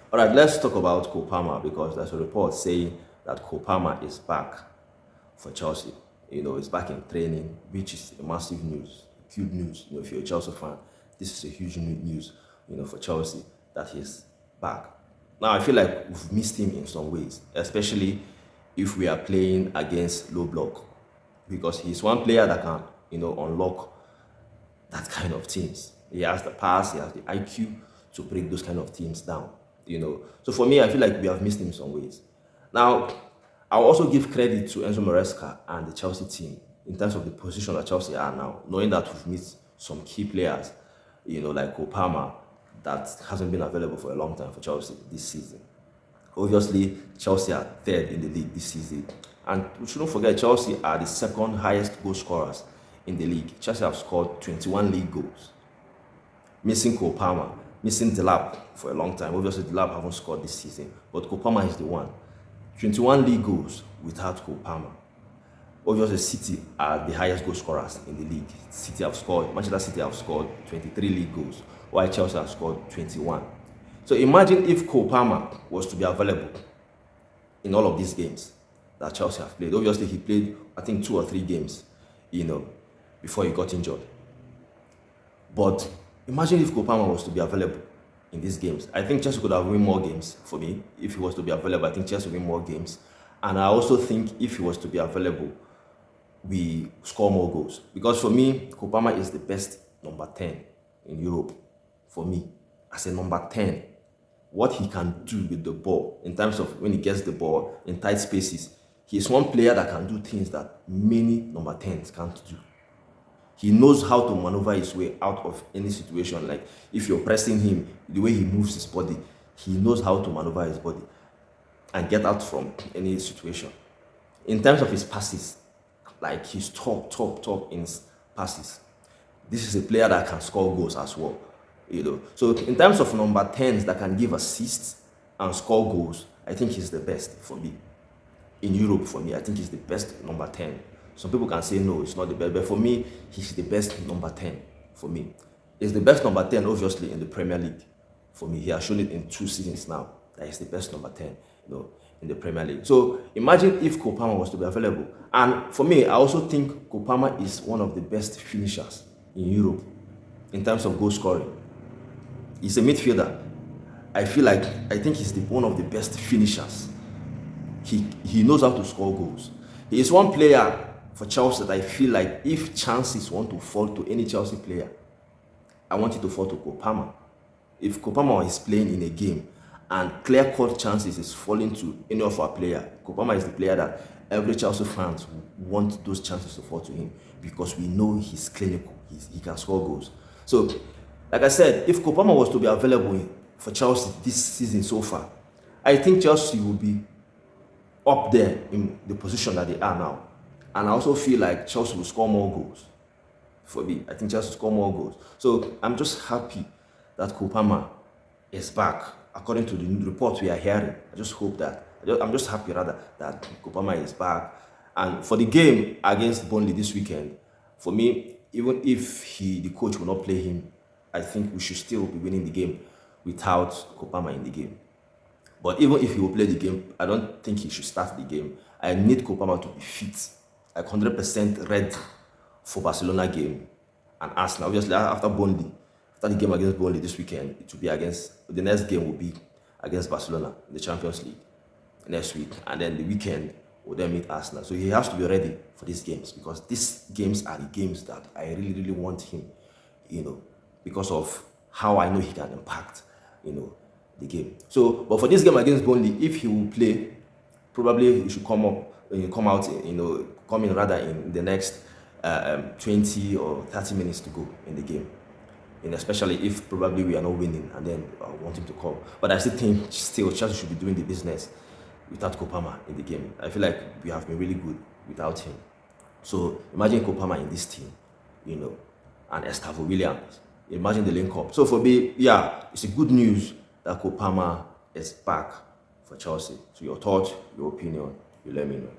All right, let's talk about Cole Palmer because there's a report saying that Cole Palmer is back for Chelsea. He's back in training, which is a massive news, huge news. If you're a Chelsea fan, this is a huge news, for Chelsea that he's back. Now, I feel like we've missed him in some ways, especially if we are playing against low block, because he's one player that can, unlock that kind of teams. He has the pass, he has the IQ to break those kind of teams down. So for me, I feel like we have missed him in some ways. Now, I'll also give credit to Enzo Maresca and the Chelsea team in terms of the position that Chelsea are now, knowing that we've missed some key players, like Opama, that hasn't been available for a long time for Chelsea this season. Obviously, Chelsea are third in the league this season. And we shouldn't forget, Chelsea are the second highest goal scorers in the league. Chelsea have scored 21 league goals, missing Cole Palmer, missing Delap for a long time. Obviously, Delap haven't scored this season, but Cole Palmer is the one. 21 league goals without Cole Palmer. Obviously, City are the highest goal scorers in the league. Manchester City have scored 23 league goals, while Chelsea have scored 21. So imagine if Cole Palmer was to be available in all of these games that Chelsea have played. Obviously, he played, I think, 2 or 3 games, before he got injured. But imagine if Cole Palmer was to be available in these games. I think Chelsea could have won more games for me. If he was to be available, I think Chelsea would win more games. And I also think if he was to be available, we score more goals. Because for me, Cole Palmer is the best number 10 in Europe. For me, as a number 10, what he can do with the ball in terms of when he gets the ball in tight spaces, he is one player that can do things that many number 10s can't do. He knows how to maneuver his way out of any situation. Like if you're pressing him, the way he moves his body, he knows how to maneuver his body and get out from any situation. In terms of his passes, like he's top in his passes. This is a player that can score goals as well. So in terms of number 10s that can give assists and score goals, I think he's the best for me. In Europe, for me, I think he's the best number 10. Some people can say no, it's not the best, but for me, he's the best number 10 for me. He's the best number 10, obviously, in the Premier League. For me, he has shown it in 2 seasons now that he's the best number 10, in the Premier League. So imagine if Cole Palmer was to be available. And for me, I also think Cole Palmer is one of the best finishers in Europe in terms of goal scoring. He's a midfielder. I think he's one of the best finishers. He knows how to score goals. He is one player for Chelsea that I feel like if chances want to fall to any Chelsea player, I want it to fall to Cole Palmer. If Cole Palmer is playing in a game and clear-cut chances is falling to any of our players, Cole Palmer is the player that every Chelsea fans want those chances to fall to him because we know he's clinical. He can score goals. So, like I said, if Cole Palmer was to be available for Chelsea this season so far, I think Chelsea will be up there in the position that they are now. And I also feel like Chelsea will score more goals. For me, I think Chelsea will score more goals. So I'm just happy that Cole Palmer is back. According to the report we are hearing, I'm just happy rather that Cole Palmer is back. And for the game against Burnley this weekend, for me, even if the coach will not play him, I think we should still be winning the game without Cole Palmer in the game. But even if he will play the game, I don't think he should start the game. I need Cole Palmer to be fit, like 100% ready for Barcelona game and Arsenal. Obviously, after the game against Burnley this weekend, the next game will be against Barcelona in the Champions League next week. And then the weekend, will then meet Arsenal. So he has to be ready for these games because these games are the games that I really, really want him, because of how I know he can impact, the game. So, but for this game against Burnley, if he will play, probably he should come in rather in the next 20 or 30 minutes to go in the game. And especially if probably we are not winning, and then I want him to come. But I still think Chelsea should be doing the business without Cole Palmer in the game. I feel like we have been really good without him. So imagine Cole Palmer in this team, and Estavo Williams. Imagine the link up. So for me, yeah, it's a good news that Cole Palmer is back for Chelsea. So your thoughts, your opinion, you let me know.